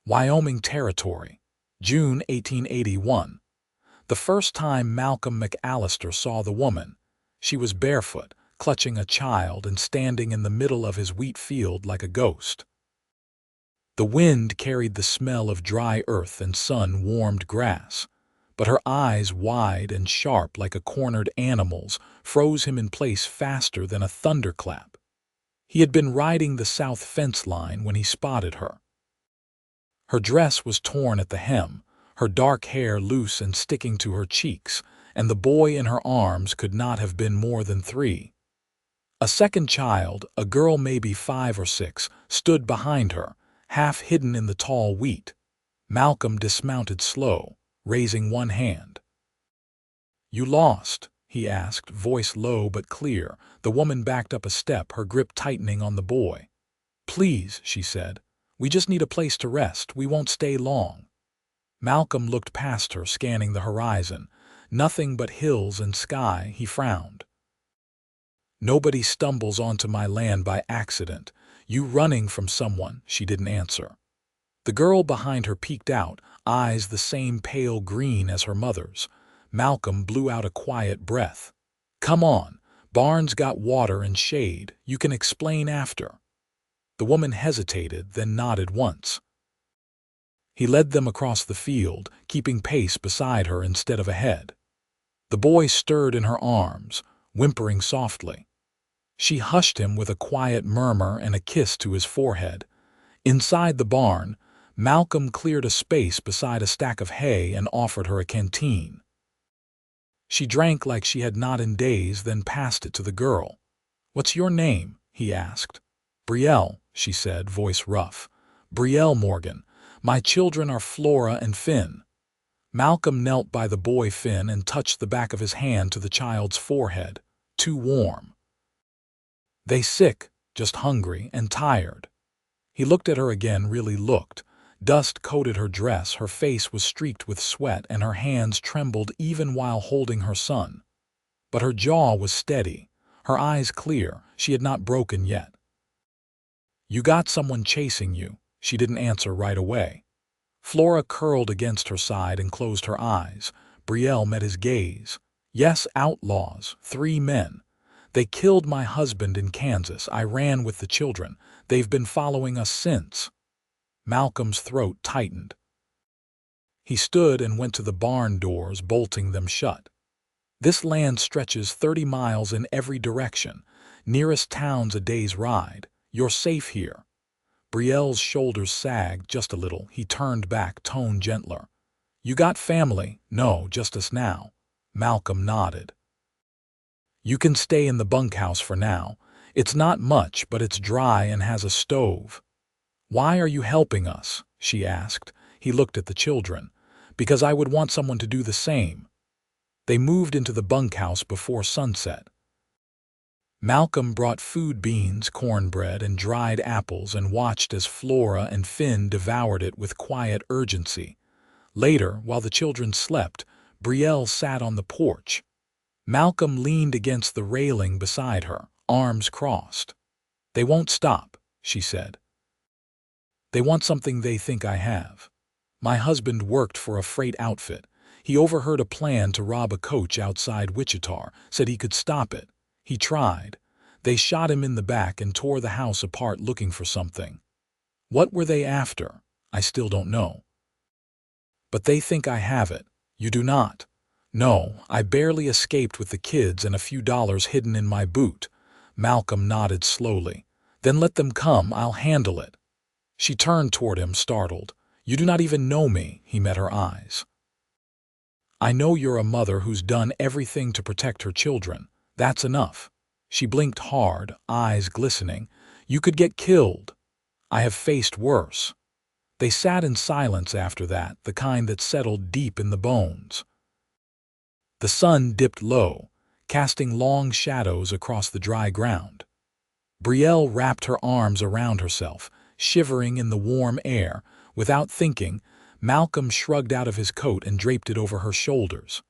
Wyoming Territory, June 1881. The first time Malcolm McAllister saw the woman, she was barefoot, clutching a child and standing in the middle of his wheat field like a ghost. The wind carried the smell of dry earth and sun-warmed grass, but her eyes, wide and sharp like a cornered animal's, froze him in place faster than a thunderclap. He had been riding the south fence line when he spotted her. Her dress was torn at the hem, her dark hair loose and sticking to her cheeks, and the boy in her arms could not have been more than 3. A second child, a girl maybe 5 or 6, stood behind her, half hidden in the tall wheat. Malcolm dismounted slow, raising one hand. "You lost?" he asked, voice low but clear. The woman backed up a step, her grip tightening on the boy. "Please," she said. "We just need a place to rest. We won't stay long." Malcolm looked past her, scanning the horizon. Nothing but hills and sky. He frowned. "Nobody stumbles onto my land by accident. You running from someone," she didn't answer. The girl behind her peeked out, eyes the same pale green as her mother's. Malcolm blew out a quiet breath. "Come on. Barn's got water and shade. You can explain after." The woman hesitated, then nodded once. He led them across the field, keeping pace beside her instead of ahead. The boy stirred in her arms, whimpering softly. She hushed him with a quiet murmur and a kiss to his forehead. Inside the barn, Malcolm cleared a space beside a stack of hay and offered her a canteen. She drank like she had not in days, then passed it to the girl. "What's your name?" he asked. "Brielle," she said, voice rough. "Brielle Morgan. My children are Flora and Finn." Malcolm knelt by the boy Finn and touched the back of his hand to the child's forehead. "Too warm." "They sick, just hungry and tired." He looked at her again, really looked. Dust coated her dress, her face was streaked with sweat, and her hands trembled even while holding her son. But her jaw was steady, her eyes clear. She had not broken yet. "You got someone chasing you." She didn't answer right away. Flora curled against her side and closed her eyes. Brielle met his gaze. "Yes, outlaws, 3 men. They killed my husband in Kansas. I ran with the children. They've been following us since." Malcolm's throat tightened. He stood and went to the barn doors, bolting them shut. "This land stretches 30 miles in every direction. Nearest town's a day's ride. You're safe here." Brielle's shoulders sagged just a little. He turned back, tone gentler. "You got family?" "No, just us now." Malcolm nodded. "You can stay in the bunkhouse for now. It's not much, but it's dry and has a stove." "Why are you helping us?" she asked. He looked at the children. "Because I would want someone to do the same." They moved into the bunkhouse before sunset. Malcolm brought food, beans, cornbread, and dried apples, and watched as Flora and Finn devoured it with quiet urgency. Later, while the children slept, Brielle sat on the porch. Malcolm leaned against the railing beside her, arms crossed. "They won't stop," she said. "They want something they think I have. My husband worked for a freight outfit. He overheard a plan to rob a coach outside Wichita, said he could stop it. He tried. They shot him in the back and tore the house apart looking for something. What were they after? I still don't know. But they think I have it. You do not." "No, I barely escaped with the kids and a few dollars hidden in my boot." Malcolm nodded slowly. "Then let them come, I'll handle it." She turned toward him, startled. "You do not even know me." He met her eyes. "I know you're a mother who's done everything to protect her children. That's enough." She blinked hard, eyes glistening. "You could get killed. I have faced worse." They sat in silence after that, the kind that settled deep in the bones. The sun dipped low, casting long shadows across the dry ground. Brielle wrapped her arms around herself, shivering in the warm air. Without thinking, Malcolm shrugged out of his coat and draped it over her shoulders.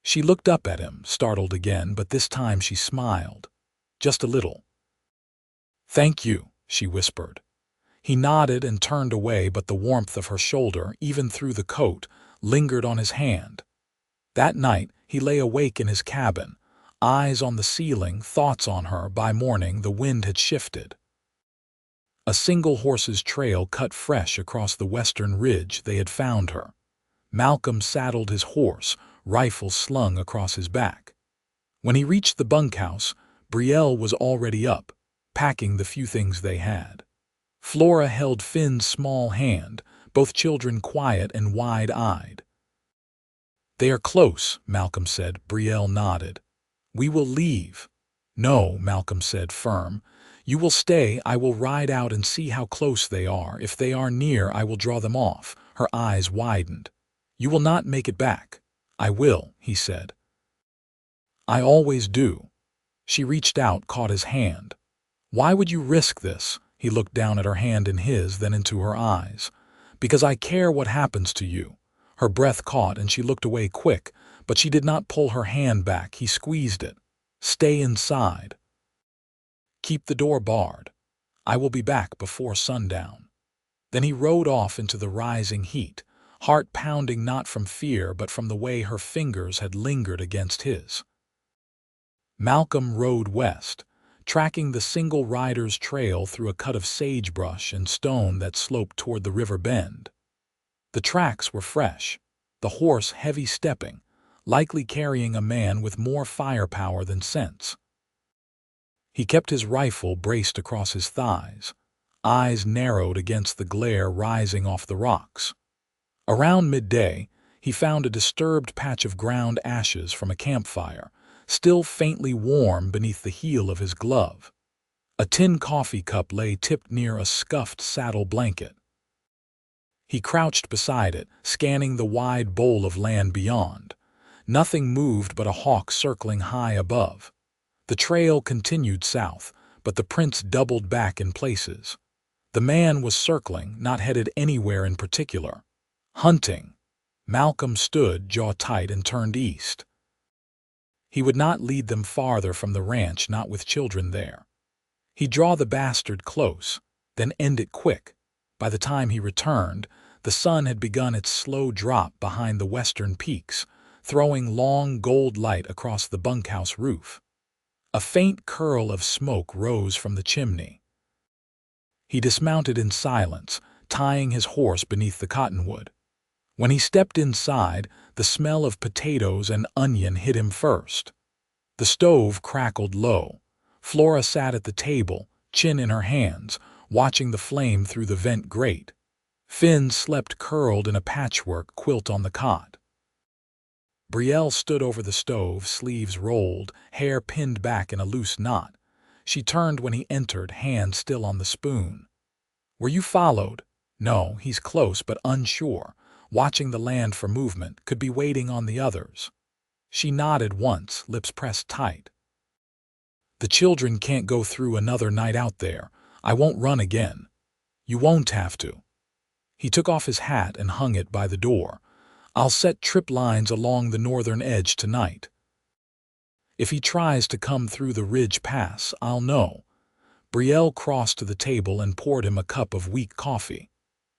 She looked up at him, startled again, but this time she smiled. Just a little. "Thank you," she whispered. He nodded and turned away, but the warmth of her shoulder, even through the coat, lingered on his hand. That night, he lay awake in his cabin, eyes on the ceiling, thoughts on her. By morning, the wind had shifted. A single horse's trail cut fresh across the western ridge. They had found her. Malcolm saddled his horse, rifle slung across his back. When he reached the bunkhouse, Brielle was already up, packing the few things they had. Flora held Finn's small hand, both children quiet and wide-eyed. "They are close," Malcolm said. Brielle nodded. "We will leave." "No," Malcolm said, firm. "You will stay. I will ride out and see how close they are. If they are near, I will draw them off." Her eyes widened. "You will not make it back." "I will," he said. "I always do." She reached out, caught his hand. "Why would you risk this?" He looked down at her hand in his, then into her eyes. "Because I care what happens to you." Her breath caught and she looked away quick, but she did not pull her hand back. He squeezed it. "Stay inside. Keep the door barred. I will be back before sundown." Then he rode off into the rising heat, heart pounding not from fear but from the way her fingers had lingered against his. Malcolm rode west, tracking the single rider's trail through a cut of sagebrush and stone that sloped toward the river bend. The tracks were fresh, the horse heavy-stepping, likely carrying a man with more firepower than sense. He kept his rifle braced across his thighs, eyes narrowed against the glare rising off the rocks. Around midday, he found a disturbed patch of ground ashes from a campfire, still faintly warm beneath the heel of his glove. A tin coffee cup lay tipped near a scuffed saddle blanket. He crouched beside it, scanning the wide bowl of land beyond. Nothing moved but a hawk circling high above. The trail continued south, but the prints doubled back in places. The man was circling, not headed anywhere in particular. Hunting. Malcolm stood, jaw tight, and turned east. He would not lead them farther from the ranch, not with children there. He'd draw the bastard close, then end it quick. By the time he returned, the sun had begun its slow drop behind the western peaks, throwing long gold light across the bunkhouse roof. A faint curl of smoke rose from the chimney. He dismounted in silence, tying his horse beneath the cottonwood. When he stepped inside, the smell of potatoes and onion hit him first. The stove crackled low. Flora sat at the table, chin in her hands, watching the flame through the vent grate. Finn slept curled in a patchwork quilt on the cot. Brielle stood over the stove, sleeves rolled, hair pinned back in a loose knot. She turned when he entered, hand still on the spoon. "Were you followed?" "No, he's close but unsure. Watching the land for movement, could be waiting on the others." She nodded once, lips pressed tight. "The children can't go through another night out there. I won't run again." "You won't have to." He took off his hat and hung it by the door. "I'll set trip lines along the northern edge tonight. If he tries to come through the ridge pass, I'll know." Brielle crossed to the table and poured him a cup of weak coffee.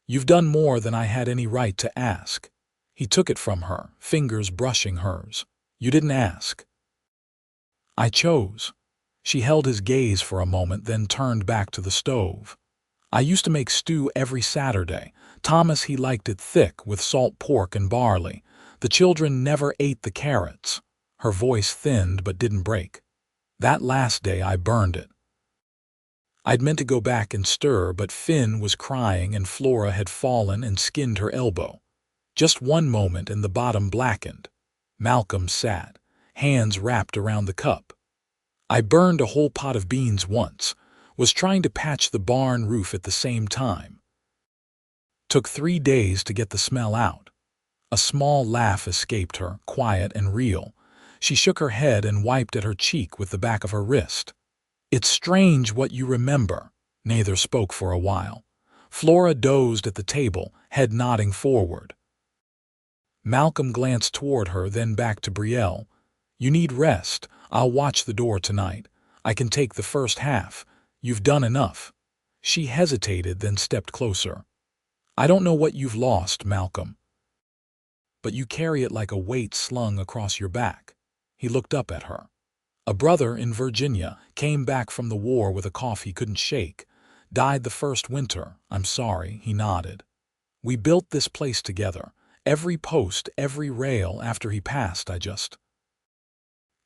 "You've done more than I had any right to ask." He took it from her, fingers brushing hers. "You didn't ask." "I chose." She held his gaze for a moment, then turned back to the stove. "I used to make stew every Saturday. Thomas, he liked it thick with salt pork and barley. The children never ate the carrots." Her voice thinned but didn't break. "That last day I burned it. I'd meant to go back and stir, but Finn was crying and Flora had fallen and skinned her elbow. Just one moment and the bottom blackened." Malcolm sat, hands wrapped around the cup. "I burned a whole pot of beans once. Was trying to patch the barn roof at the same time. Took 3 days to get the smell out." A small laugh escaped her, quiet and real. She shook her head and wiped at her cheek with the back of her wrist. "It's strange what you remember." Neither spoke for a while. Flora dozed at the table, head nodding forward. Malcolm glanced toward her, then back to Brielle. "You need rest. I'll watch the door tonight. I can take the first half. You've done enough." She hesitated, then stepped closer. I don't know what you've lost, Malcolm, but you carry it like a weight slung across your back. He looked up at her. A brother in Virginia came back from the war with a cough he couldn't shake. Died the first winter. I'm sorry, he nodded. We built this place together. Every post, every rail. After he passed, I just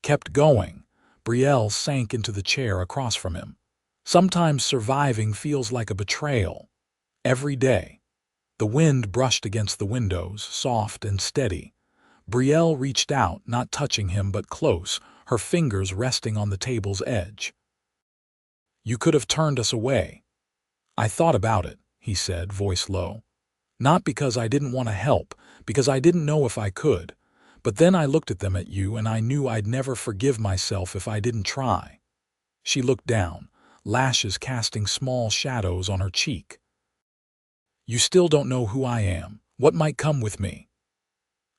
kept going. Brielle sank into the chair across from him. Sometimes surviving feels like a betrayal. Every day. The wind brushed against the windows, soft and steady. Brielle reached out, not touching him but close, her fingers resting on the table's edge. You could have turned us away. I thought about it, he said, voice low. Not because I didn't want to help, because I didn't know if I could. But then I looked at them, at you, and I knew I'd never forgive myself if I didn't try. She looked down, lashes casting small shadows on her cheek. You still don't know who I am, what might come with me.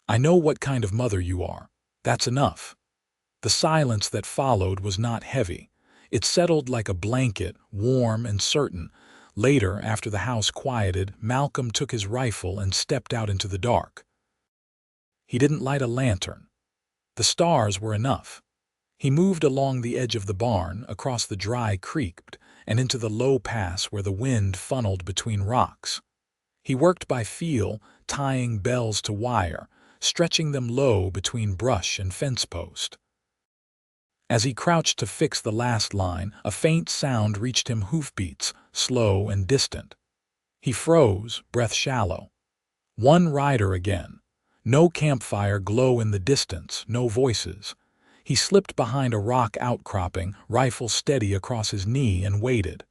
I know what kind of mother you are. That's enough. The silence that followed was not heavy. It settled like a blanket, warm and certain. Later, after the house quieted, Malcolm took his rifle and stepped out into the dark. He didn't light a lantern. The stars were enough. He moved along the edge of the barn, across the dry creek, and into the low pass where the wind funneled between rocks. He worked by feel, tying bells to wire, stretching them low between brush and fence post. As he crouched to fix the last line, a faint sound reached him, hoofbeats, slow and distant. He froze, breath shallow. One rider again. No campfire glow in the distance, no voices. He slipped behind a rock outcropping, rifle steady across his knee, and waited.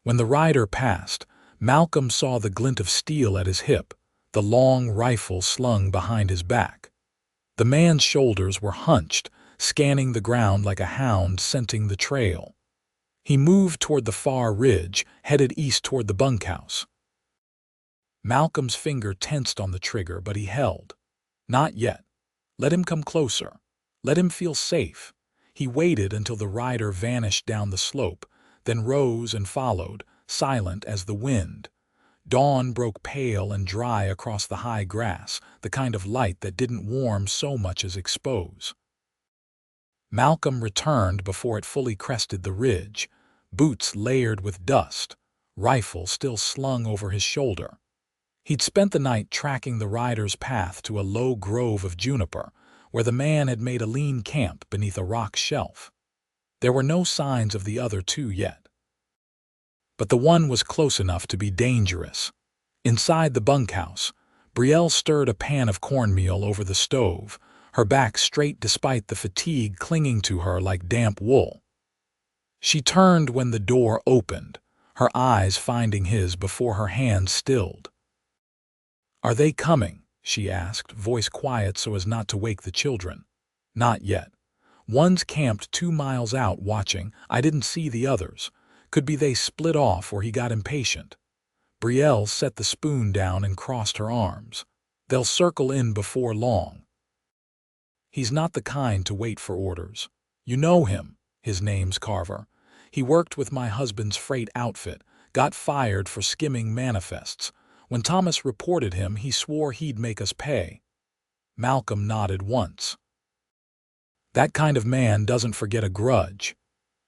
When the rider passed, Malcolm saw the glint of steel at his hip, the long rifle slung behind his back. The man's shoulders were hunched, scanning the ground like a hound scenting the trail. He moved toward the far ridge, headed east toward the bunkhouse. Malcolm's finger tensed on the trigger, but he held. Not yet. Let him come closer. Let him feel safe. He waited until the rider vanished down the slope, then rose and followed, silent as the wind. Dawn broke pale and dry across the high grass, the kind of light that didn't warm so much as expose. Malcolm returned before it fully crested the ridge, boots layered with dust, rifle still slung over his shoulder. He'd spent the night tracking the rider's path to a low grove of juniper, where the man had made a lean camp beneath a rock shelf. There were no signs of the other two yet. But the one was close enough to be dangerous. Inside the bunkhouse, Brielle stirred a pan of cornmeal over the stove, her back straight despite the fatigue clinging to her like damp wool. She turned when the door opened, her eyes finding his before her hands stilled. Are they coming? She asked, voice quiet so as not to wake the children. Not yet. One's camped 2 miles out watching. I didn't see the others. Could be they split off or he got impatient. Brielle set the spoon down and crossed her arms. They'll circle in before long. He's not the kind to wait for orders. You know him. His name's Carver. He worked with my husband's freight outfit, got fired for skimming manifests. When Thomas reported him, he swore he'd make us pay. Malcolm nodded once. That kind of man doesn't forget a grudge.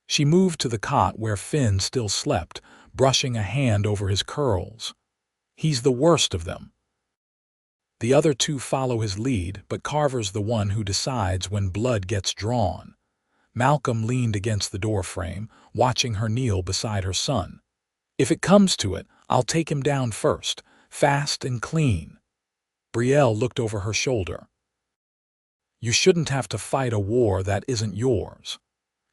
She moved to the cot where Finn still slept, brushing a hand over his curls. He's the worst of them. The other two follow his lead, but Carver's the one who decides when blood gets drawn. Malcolm leaned against the doorframe, watching her kneel beside her son. If it comes to it, I'll take him down first, fast and clean. Brielle looked over her shoulder. You shouldn't have to fight a war that isn't yours.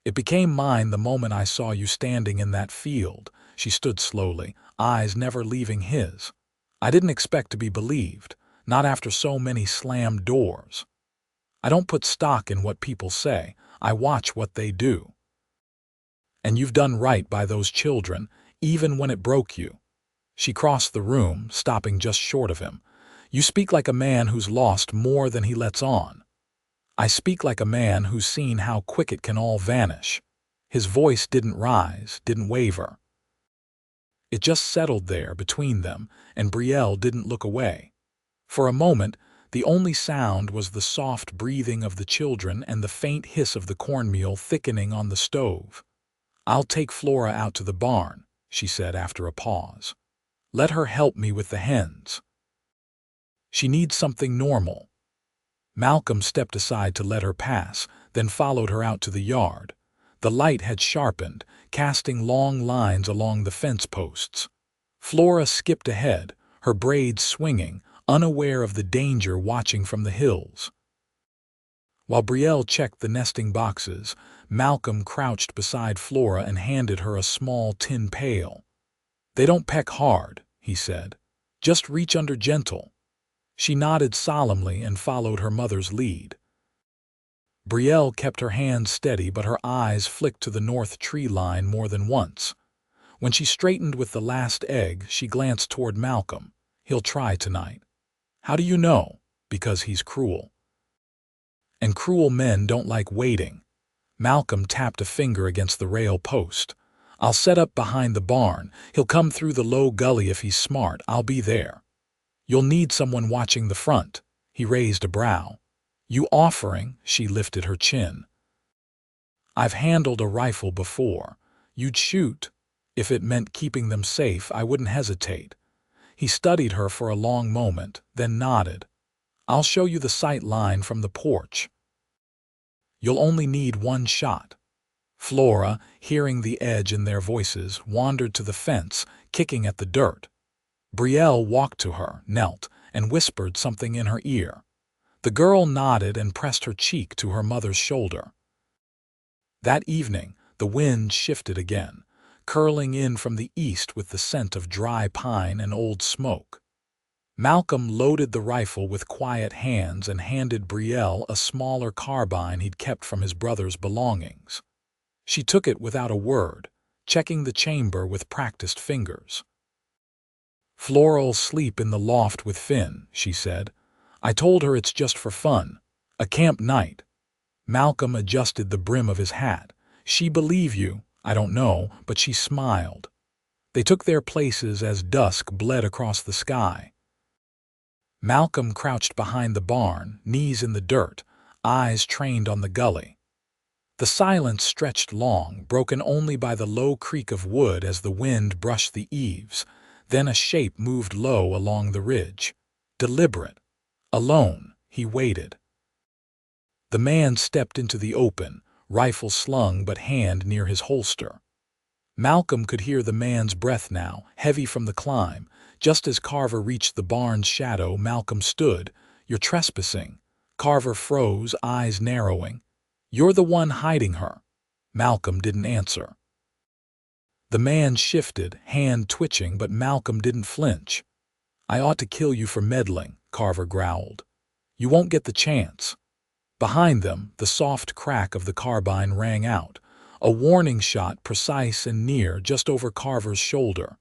It became mine the moment I saw you standing in that field. She stood slowly, eyes never leaving his. I didn't expect to be believed, not after so many slammed doors. I don't put stock in what people say, I watch what they do. And you've done right by those children, even when it broke you. She crossed the room, stopping just short of him. You speak like a man who's lost more than he lets on. I speak like a man who's seen how quick it can all vanish. His voice didn't rise, didn't waver. It just settled there between them, and Brielle didn't look away. For a moment, the only sound was the soft breathing of the children and the faint hiss of the cornmeal thickening on the stove. "I'll take Flora out to the barn," she said after a pause. "Let her help me with the hens. She needs something normal." Malcolm stepped aside to let her pass, then followed her out to the yard. The light had sharpened, casting long lines along the fence posts. Flora skipped ahead, her braids swinging, unaware of the danger watching from the hills. While Brielle checked the nesting boxes, Malcolm crouched beside Flora and handed her a small tin pail. "They don't peck hard," he said. "Just reach under gentle." She nodded solemnly and followed her mother's lead. Brielle kept her hands steady, but her eyes flicked to the north tree line more than once. When she straightened with the last egg, she glanced toward Malcolm. "He'll try tonight." "How do you know?" "Because he's cruel. And cruel men don't like waiting." Malcolm tapped a finger against the rail post. "I'll set up behind the barn. He'll come through the low gully if he's smart. I'll be there. You'll need someone watching the front." He raised a brow. "You offering?" She lifted her chin. "I've handled a rifle before. You'd shoot. If it meant keeping them safe, I wouldn't hesitate." He studied her for a long moment, then nodded. "I'll show you the sight line from the porch. You'll only need one shot." Flora, hearing the edge in their voices, wandered to the fence, kicking at the dirt. Brielle walked to her, knelt, and whispered something in her ear. The girl nodded and pressed her cheek to her mother's shoulder. That evening, the wind shifted again, curling in from the east with the scent of dry pine and old smoke. Malcolm loaded the rifle with quiet hands and handed Brielle a smaller carbine he'd kept from his brother's belongings. She took it without a word, checking the chamber with practiced fingers. "Flora'll sleep in the loft with Finn," she said. "I told her it's just for fun. A camp night." Malcolm adjusted the brim of his hat. "She believe you?" "I don't know," but she smiled. They took their places as dusk bled across the sky. Malcolm crouched behind the barn, knees in the dirt, eyes trained on the gully. The silence stretched long, broken only by the low creak of wood as the wind brushed the eaves. Then a shape moved low along the ridge. Deliberate. Alone, he waited. The man stepped into the open, rifle slung but hand near his holster. Malcolm could hear the man's breath now, heavy from the climb. Just as Carver reached the barn's shadow, Malcolm stood. "You're trespassing." Carver froze, eyes narrowing. "You're the one hiding her." Malcolm didn't answer. The man shifted, hand twitching, but Malcolm didn't flinch. "I ought to kill you for meddling," Carver growled. "You won't get the chance." Behind them, the soft crack of the carbine rang out, a warning shot precise and near, just over Carver's shoulder.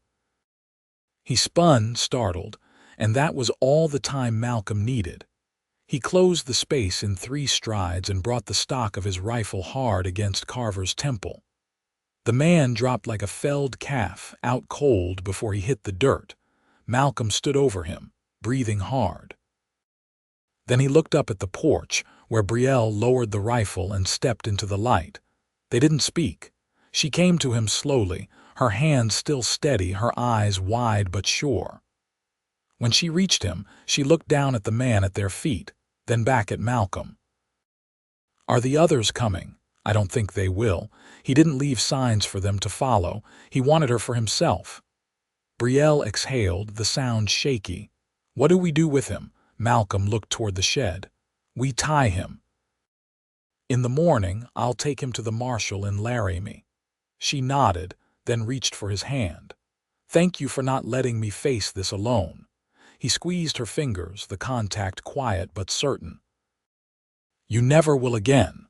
He spun, startled, and that was all the time Malcolm needed. He closed the space in 3 strides and brought the stock of his rifle hard against Carver's temple. The man dropped like a felled calf, out cold before he hit the dirt. Malcolm stood over him, breathing hard. Then he looked up at the porch, where Brielle lowered the rifle and stepped into the light. They didn't speak. She came to him slowly, her hands still steady, her eyes wide but sure. When she reached him, she looked down at the man at their feet, then back at Malcolm. "Are the others coming?" "I don't think they will. He didn't leave signs for them to follow. He wanted her for himself." Brielle exhaled, the sound shaky. "What do we do with him?" Malcolm looked toward the shed. "We tie him. In the morning, I'll take him to the marshal in Laramie." She nodded, then reached for his hand. "Thank you for not letting me face this alone." He squeezed her fingers, the contact quiet but certain. "You never will again."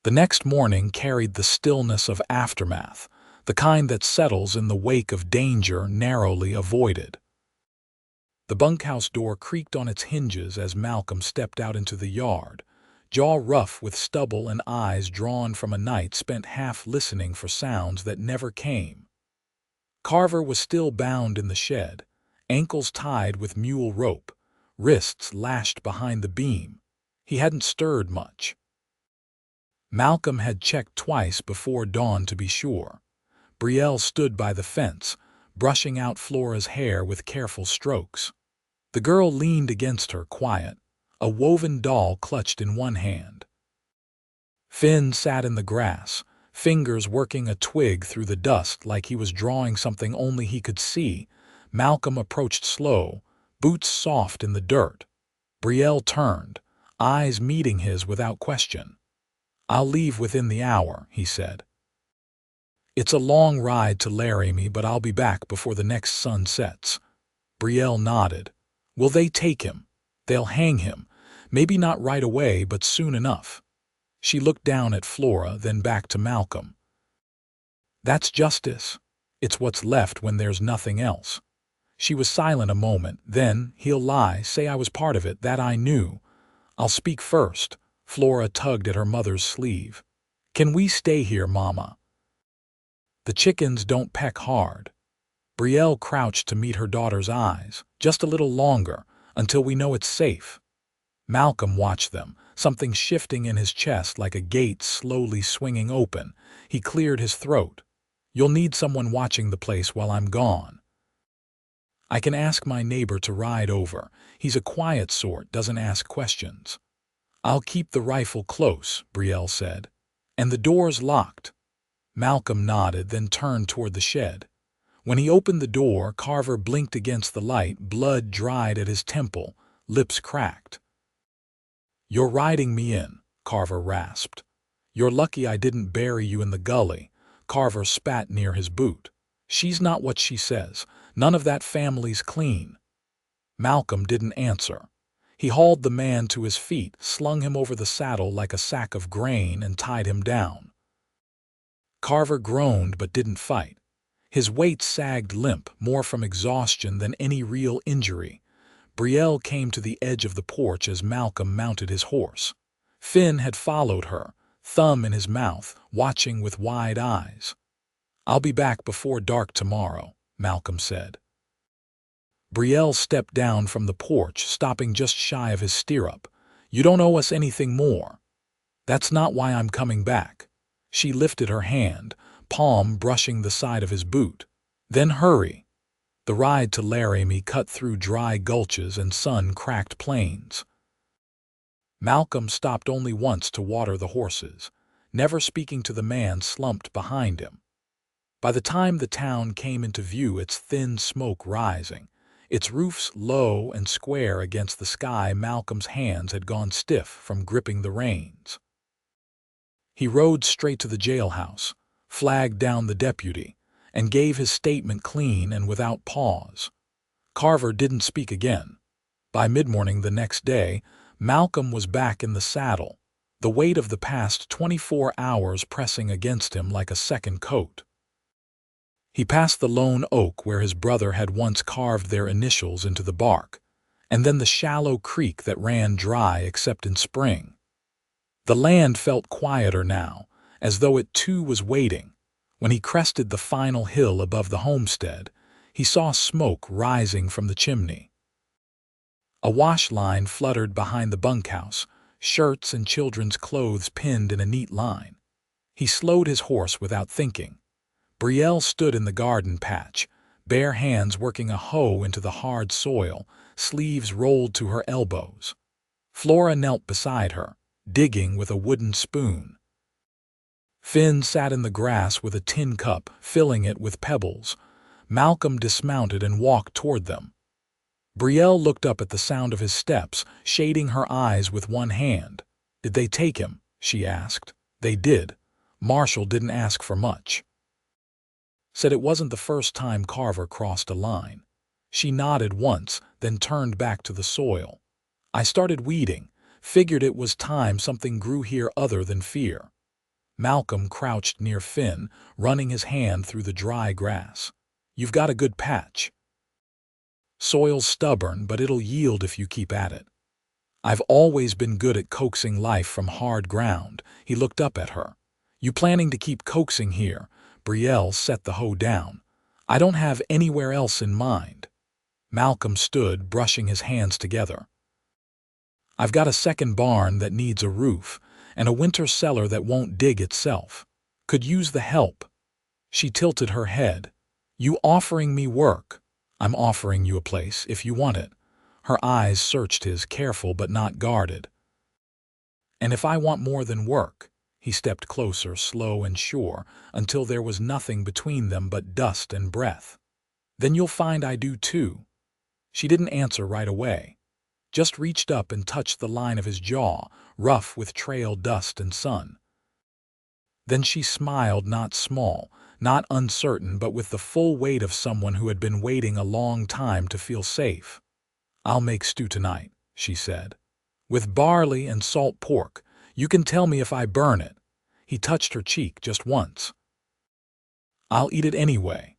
The next morning carried the stillness of aftermath, the kind that settles in the wake of danger narrowly avoided. The bunkhouse door creaked on its hinges as Malcolm stepped out into the yard, jaw rough with stubble and eyes drawn from a night spent half listening for sounds that never came. Carver was still bound in the shed, ankles tied with mule rope, wrists lashed behind the beam. He hadn't stirred much. Malcolm had checked twice before dawn to be sure. Brielle stood by the fence, brushing out Flora's hair with careful strokes. The girl leaned against her, quiet, a woven doll clutched in one hand. Finn sat in the grass, fingers working a twig through the dust like he was drawing something only he could see. Malcolm approached slow, boots soft in the dirt. Brielle turned, eyes meeting his without question. "I'll leave within the hour," he said. "It's a long ride to Laramie, but I'll be back before the next sun sets." Brielle nodded. "Will they take him? They'll hang him. Maybe not right away, but soon enough." She looked down at Flora, then back to Malcolm. "That's justice. It's what's left when there's nothing else." She was silent a moment, then, "He'll lie, say I was part of it, that I knew." "I'll speak first." Flora tugged at her mother's sleeve. "Can we stay here, Mama? The chickens don't peck hard." Brielle crouched to meet her daughter's eyes. "Just a little longer, until we know it's safe." Malcolm watched them, something shifting in his chest like a gate slowly swinging open. He cleared his throat. "You'll need someone watching the place while I'm gone. I can ask my neighbor to ride over. He's a quiet sort, doesn't ask questions." "I'll keep the rifle close," Brielle said. "And the door's locked." Malcolm nodded, then turned toward the shed. When he opened the door, Carver blinked against the light, blood dried at his temple, lips cracked. "You're riding me in," Carver rasped. "You're lucky I didn't bury you in the gully." Carver spat near his boot. "She's not what she says. None of that family's clean." Malcolm didn't answer. He hauled the man to his feet, slung him over the saddle like a sack of grain, and tied him down. Carver groaned but didn't fight. His weight sagged limp, more from exhaustion than any real injury. Brielle came to the edge of the porch as Malcolm mounted his horse. Finn had followed her, thumb in his mouth, watching with wide eyes. "I'll be back before dark tomorrow," Malcolm said. Brielle stepped down from the porch, stopping just shy of his stirrup. "You don't owe us anything more." "That's not why I'm coming back." She lifted her hand, palm brushing the side of his boot. "Then hurry." The ride to Laramie cut through dry gulches and sun-cracked plains. Malcolm stopped only once to water the horses, never speaking to the man slumped behind him. By the time the town came into view, its thin smoke rising, its roofs low and square against the sky, Malcolm's hands had gone stiff from gripping the reins. He rode straight to the jailhouse, flagged down the deputy, and gave his statement clean and without pause. Carver didn't speak again. By mid-morning the next day, Malcolm was back in the saddle, the weight of the past 24 hours pressing against him like a second coat. He passed the lone oak where his brother had once carved their initials into the bark, and then the shallow creek that ran dry except in spring. The land felt quieter now, as though it too was waiting. When he crested the final hill above the homestead, he saw smoke rising from the chimney. A wash line fluttered behind the bunkhouse, shirts and children's clothes pinned in a neat line. He slowed his horse without thinking. Brielle stood in the garden patch, bare hands working a hoe into the hard soil, sleeves rolled to her elbows. Flora knelt beside her, digging with a wooden spoon. Finn sat in the grass with a tin cup, filling it with pebbles. Malcolm dismounted and walked toward them. Brielle looked up at the sound of his steps, shading her eyes with one hand. "Did they take him?" she asked. "They did. Marshall didn't ask for much. Said it wasn't the first time Carver crossed a line." She nodded once, then turned back to the soil. "I started weeding. Figured it was time something grew here other than fear." Malcolm crouched near Finn, running his hand through the dry grass. "You've got a good patch. Soil's stubborn, but it'll yield if you keep at it." "I've always been good at coaxing life from hard ground." He looked up at her. "You planning to keep coaxing here?" Brielle set the hoe down. I don't have anywhere else in mind. Malcolm stood, brushing his hands together. I've got a second barn that needs a roof, and a winter cellar that won't dig itself. Could use the help. She tilted her head. You offering me work? I'm offering you a place if you want it. Her eyes searched his, careful but not guarded. And if I want more than work? He stepped closer, slow and sure, until there was nothing between them but dust and breath. Then you'll find I do too. She didn't answer right away, just reached up and touched the line of his jaw, rough with trail dust and sun. Then she smiled, not small, not uncertain, but with the full weight of someone who had been waiting a long time to feel safe. I'll make stew tonight, she said. With barley and salt pork. You can tell me if I burn it. He touched her cheek just once. I'll eat it anyway.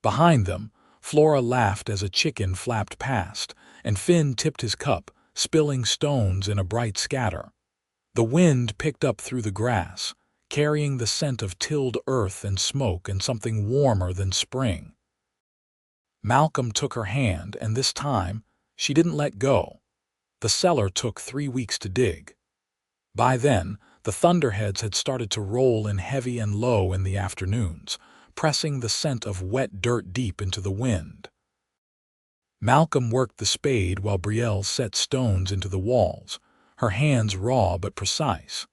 Behind them, Flora laughed as a chicken flapped past, and Finn tipped his cup, spilling stones in a bright scatter. The wind picked up through the grass, carrying the scent of tilled earth and smoke and something warmer than spring. Malcolm took her hand, and this time, she didn't let go. The cellar took 3 weeks to dig. By then, the thunderheads had started to roll in heavy and low in the afternoons, pressing the scent of wet dirt deep into the wind. Malcolm worked the spade while Brielle set stones into the walls, her hands raw but precise.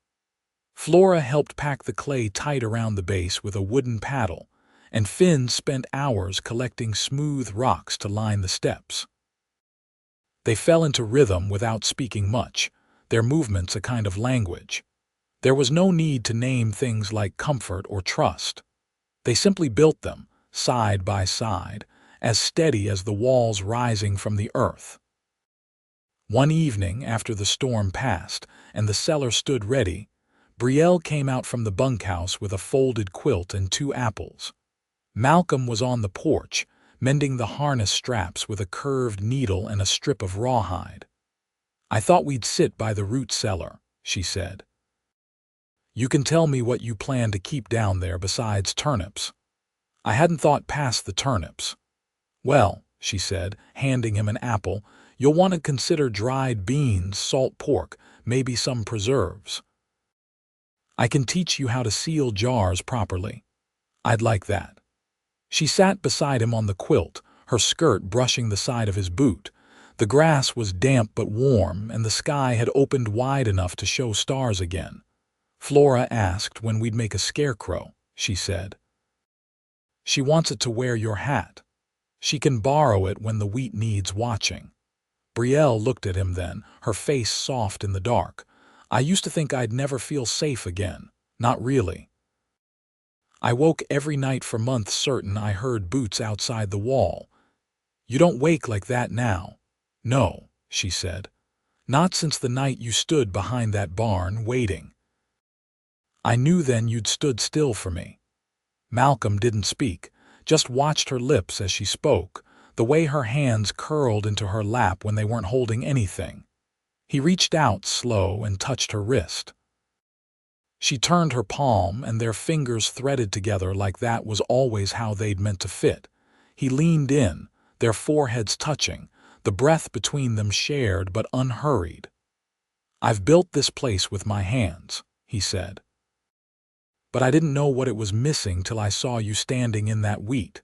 Flora helped pack the clay tight around the base with a wooden paddle, and Finn spent hours collecting smooth rocks to line the steps. They fell into rhythm without speaking much, their movements a kind of language. There was no need to name things like comfort or trust. They simply built them, side by side, as steady as the walls rising from the earth. One evening, after the storm passed and the cellar stood ready, Brielle came out from the bunkhouse with a folded quilt and 2 apples. Malcolm was on the porch, mending the harness straps with a curved needle and a strip of rawhide. I thought we'd sit by the root cellar, she said. You can tell me what you plan to keep down there besides turnips. I hadn't thought past the turnips. Well, she said, handing him an apple, you'll want to consider dried beans, salt pork, maybe some preserves. I can teach you how to seal jars properly. I'd like that. She sat beside him on the quilt, her skirt brushing the side of his boot. The grass was damp but warm, and the sky had opened wide enough to show stars again. Flora asked when we'd make a scarecrow, she said. She wants it to wear your hat. She can borrow it when the wheat needs watching. Brielle looked at him then, her face soft in the dark. I used to think I'd never feel safe again. Not really. I woke every night for months certain I heard boots outside the wall. You don't wake like that now. No, she said. Not since the night you stood behind that barn, waiting. I knew then you'd stood still for me. Malcolm didn't speak, just watched her lips as she spoke, the way her hands curled into her lap when they weren't holding anything. He reached out slow and touched her wrist. She turned her palm, and their fingers threaded together like that was always how they'd meant to fit. He leaned in, their foreheads touching, the breath between them shared but unhurried. I've built this place with my hands, he said. But I didn't know what it was missing till I saw you standing in that wheat.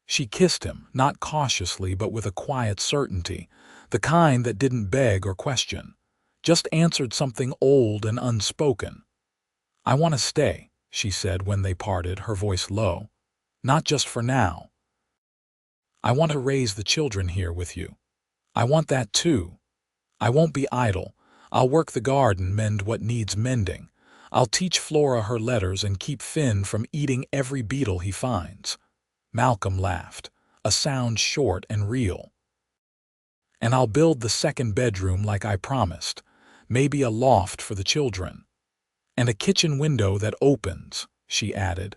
She kissed him, not cautiously but with a quiet certainty, the kind that didn't beg or question, just answered something old and unspoken. I want to stay, she said when they parted, her voice low. Not just for now. I want to raise the children here with you. I want that too. I won't be idle. I'll work the garden, mend what needs mending. I'll teach Flora her letters and keep Finn from eating every beetle he finds. Malcolm laughed, a sound short and real. And I'll build the second bedroom like I promised, maybe a loft for the children. And a kitchen window that opens, she added.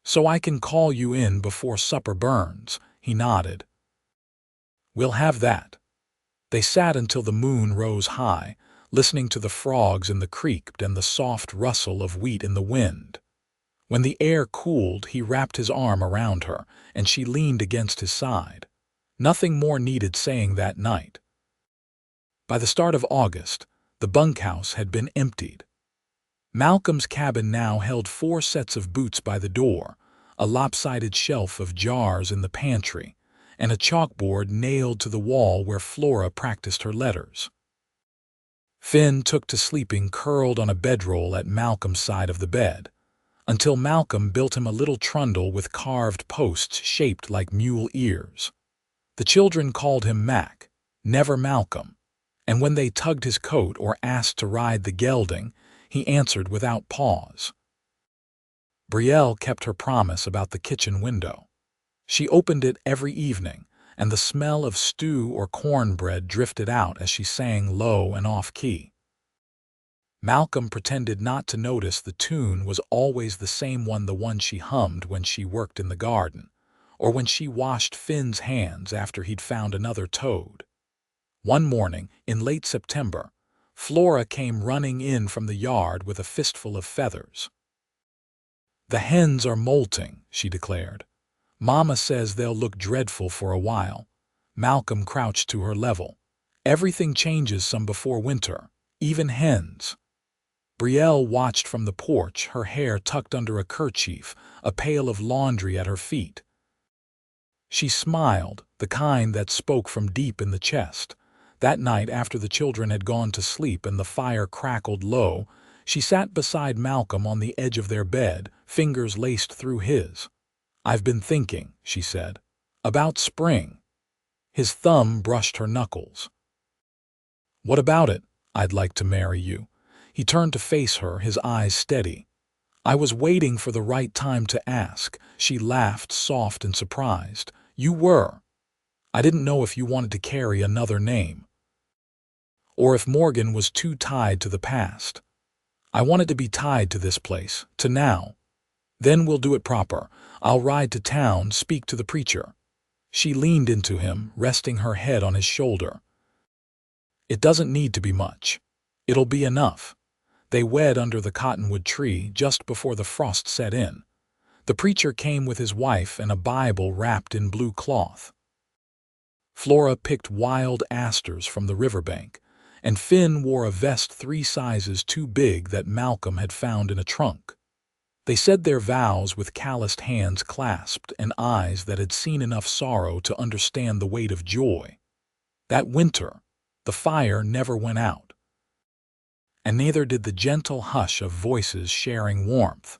So I can call you in before supper burns, he nodded. We'll have that. They sat until the moon rose high, listening to the frogs in the creek and the soft rustle of wheat in the wind. When the air cooled, he wrapped his arm around her, and she leaned against his side. Nothing more needed saying that night. By the start of August, the bunkhouse had been emptied. Malcolm's cabin now held 4 sets of boots by the door, a lopsided shelf of jars in the pantry, and a chalkboard nailed to the wall where Flora practiced her letters. Finn took to sleeping curled on a bedroll at Malcolm's side of the bed, until Malcolm built him a little trundle with carved posts shaped like mule ears. The children called him Mac, never Malcolm, and when they tugged his coat or asked to ride the gelding, he answered without pause. Brielle kept her promise about the kitchen window. She opened it every evening, and the smell of stew or cornbread drifted out as she sang low and off-key. Malcolm pretended not to notice the tune was always the same one, the one she hummed when she worked in the garden, or when she washed Finn's hands after he'd found another toad. One morning, in late September, Flora came running in from the yard with a fistful of feathers. "The hens are molting," she declared. "Mama says they'll look dreadful for a while." Malcolm crouched to her level. "Everything changes some before winter, even hens." Brielle watched from the porch, her hair tucked under a kerchief, a pail of laundry at her feet. She smiled, the kind that spoke from deep in the chest. That night, after the children had gone to sleep and the fire crackled low, she sat beside Malcolm on the edge of their bed, fingers laced through his. "I've been thinking," she said, "about spring." His thumb brushed her knuckles. "What about it? I'd like to marry you." He turned to face her, his eyes steady. "I was waiting for the right time to ask." She laughed, soft and surprised. "You were. I didn't know if you wanted to carry another name, or if Morgan was too tied to the past. I wanted to be tied to this place, to now. Then we'll do it proper. I'll ride to town, speak to the preacher." She leaned into him, resting her head on his shoulder. "It doesn't need to be much. It'll be enough." They wed under the cottonwood tree just before the frost set in. The preacher came with his wife and a Bible wrapped in blue cloth. Flora picked wild asters from the riverbank, and Finn wore a vest 3 sizes too big that Malcolm had found in a trunk. They said their vows with calloused hands clasped and eyes that had seen enough sorrow to understand the weight of joy. That winter, the fire never went out, and neither did the gentle hush of voices sharing warmth,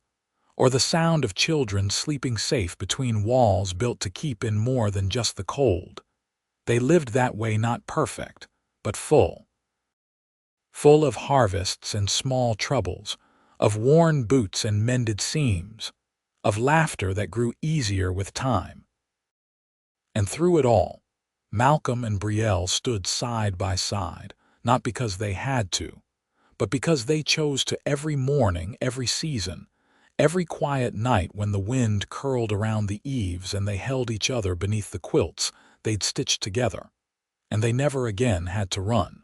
or the sound of children sleeping safe between walls built to keep in more than just the cold. They lived that way, not perfect, but full. Full of harvests and small troubles, of worn boots and mended seams, of laughter that grew easier with time. And through it all, Malcolm and Brielle stood side by side, not because they had to, but because they chose to. Every morning, every season, every quiet night when the wind curled around the eaves and they held each other beneath the quilts they'd stitched together, and they never again had to run.